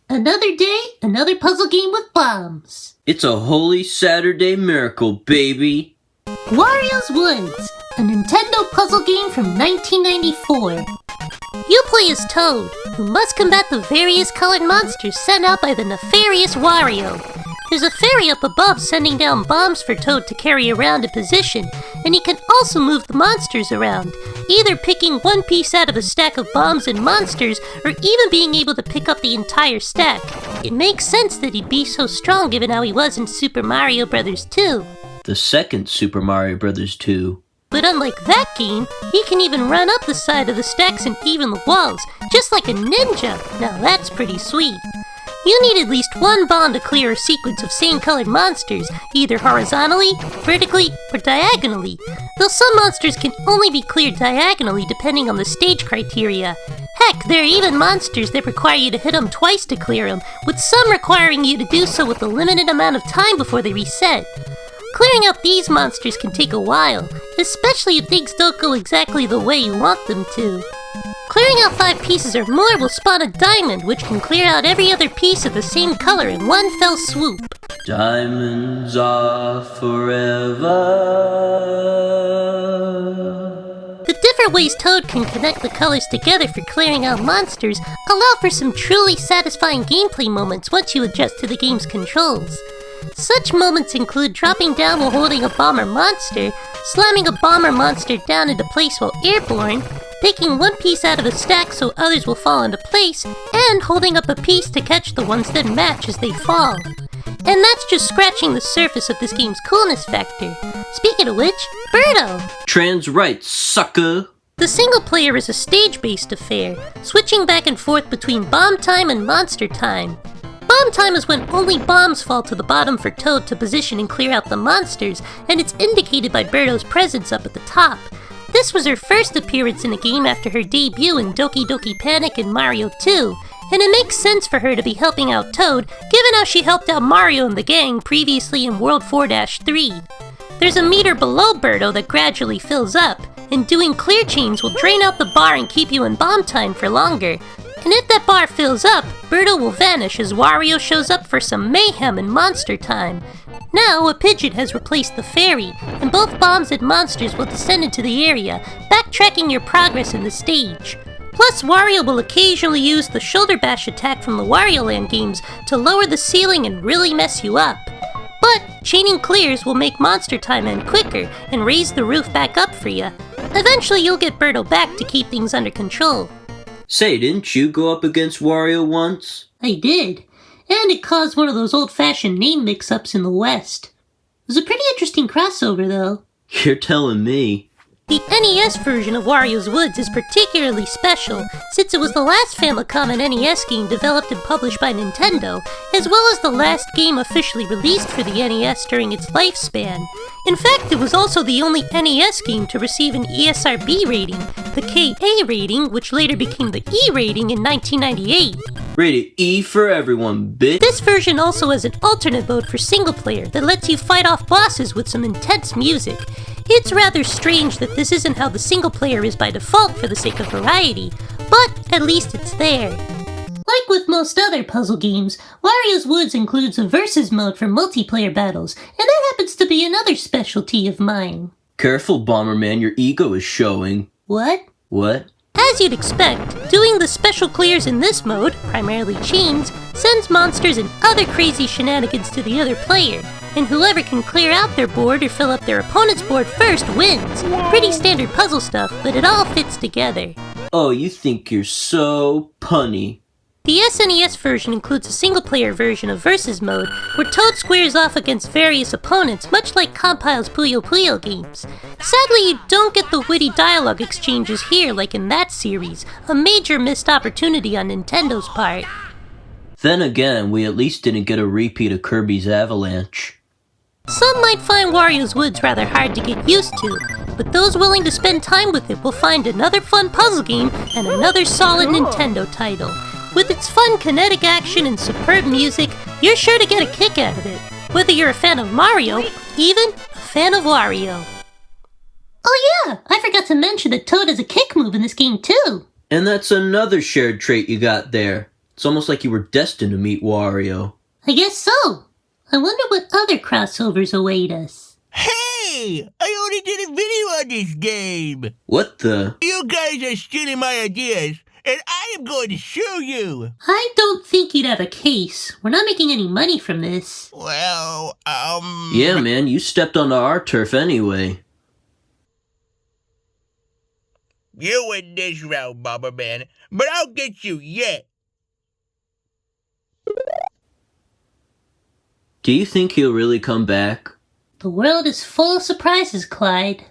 Another day, another puzzle game with bombs. It's a holy Saturday miracle, baby. Wario's Woods, a Nintendo puzzle game from 1994. You play as Toad, who must combat the various colored monsters sent out by the nefarious Wario. There's a fairy up above sending down bombs for Toad to carry around in position, and he can also move the monsters around, either picking one piece out of a stack of bombs and monsters, or even being able to pick up the entire stack. It makes sense that he'd be so strong given how he was in Super Mario Bros. 2. The second Super Mario Bros. 2. But unlike that game, he can even run up the side of the stacks and even the walls, just like a ninja. Now that's pretty sweet. You need at least one bomb to clear a sequence of same-colored monsters, either horizontally, vertically, or diagonally, though some monsters can only be cleared diagonally depending on the stage criteria. Heck, there are even monsters that require you to hit them twice to clear them, with some requiring you to do so with a limited amount of time before they reset. Clearing out these monsters can take a while, especially if things don't go exactly the way you want them to. Clearing out 5 pieces or more will spawn a diamond, which can clear out every other piece of the same color in one fell swoop. Diamonds are forever. The different ways Toad can connect the colors together for clearing out monsters allow for some truly satisfying gameplay moments once you adjust to the game's controls. Such moments include dropping down while holding a bomber monster, slamming a bomber monster down into place while airborne, taking one piece out of a stack so others will fall into place, and holding up a piece to catch the ones that match as they fall. And that's just scratching the surface of this game's coolness factor. Speaking of which, Birdo! Trans rights, sucker! The single player is a stage-based affair, switching back and forth between bomb time and monster time. Bomb time is when only bombs fall to the bottom for Toad to position and clear out the monsters, and it's indicated by Birdo's presence up at the top. This was her first appearance in a game after her debut in Doki Doki Panic and Mario 2, and it makes sense for her to be helping out Toad, given how she helped out Mario and the gang previously in World 4-3. There's a meter below Birdo that gradually fills up, and doing clear chains will drain out the bar and keep you in bomb time for longer. And if that bar fills up, Birdo will vanish as Wario shows up for some mayhem and monster time. Now, a pigeon has replaced the fairy, and both bombs and monsters will descend into the area, backtracking your progress in the stage. Plus, Wario will occasionally use the shoulder bash attack from the Wario Land games to lower the ceiling and really mess you up. But chaining clears will make monster time end quicker and raise the roof back up for you. Eventually, you'll get Birdo back to keep things under control. Say, didn't you go up against Wario once? I did, and it caused one of those old-fashioned name mix-ups in the West. It was a pretty interesting crossover, though. You're telling me. The NES version of Wario's Woods is particularly special, since it was the last Famicom and NES game developed and published by Nintendo, as well as the last game officially released for the NES during its lifespan. In fact, it was also the only NES game to receive an ESRB rating, the KA rating, which later became the E rating in 1998. Rated E for everyone, bitch. This version also has an alternate mode for single player that lets you fight off bosses with some intense music. It's rather strange that this isn't how the single player is by default for the sake of variety, but at least it's there. Like with most other puzzle games, Wario's Woods includes a versus mode for multiplayer battles, and that happens to be another specialty of mine. Careful, Bomberman, your ego is showing. What? What? As you'd expect, doing the special clears in this mode, primarily chains, sends monsters and other crazy shenanigans to the other player, and whoever can clear out their board or fill up their opponent's board first wins. Pretty standard puzzle stuff, but it all fits together. Oh, you think you're so punny. The SNES version includes a single-player version of Versus Mode, where Toad squares off against various opponents, much like Compile's Puyo Puyo games. Sadly, you don't get the witty dialogue exchanges here like in that series, a major missed opportunity on Nintendo's part. Then again, we at least didn't get a repeat of Kirby's Avalanche. Some might find Wario's Woods rather hard to get used to, but those willing to spend time with it will find another fun puzzle game and another solid Nintendo title. With its fun kinetic action and superb music, you're sure to get a kick out of it, whether you're a fan of Mario, even a fan of Wario. Oh yeah, I forgot to mention that Toad has a kick move in this game too. And that's another shared trait you got there. It's almost like you were destined to meet Wario. I guess so. I wonder what other crossovers await us. Hey! I already did a video on this game! What the? You guys are stealing my ideas, and I am going to sue you! I don't think you'd have a case. We're not making any money from this. Well, Yeah, man, you stepped onto our turf anyway. You win this round, Bomberman, but I'll get you yet. Do you think he'll really come back? The world is full of surprises, Clyde.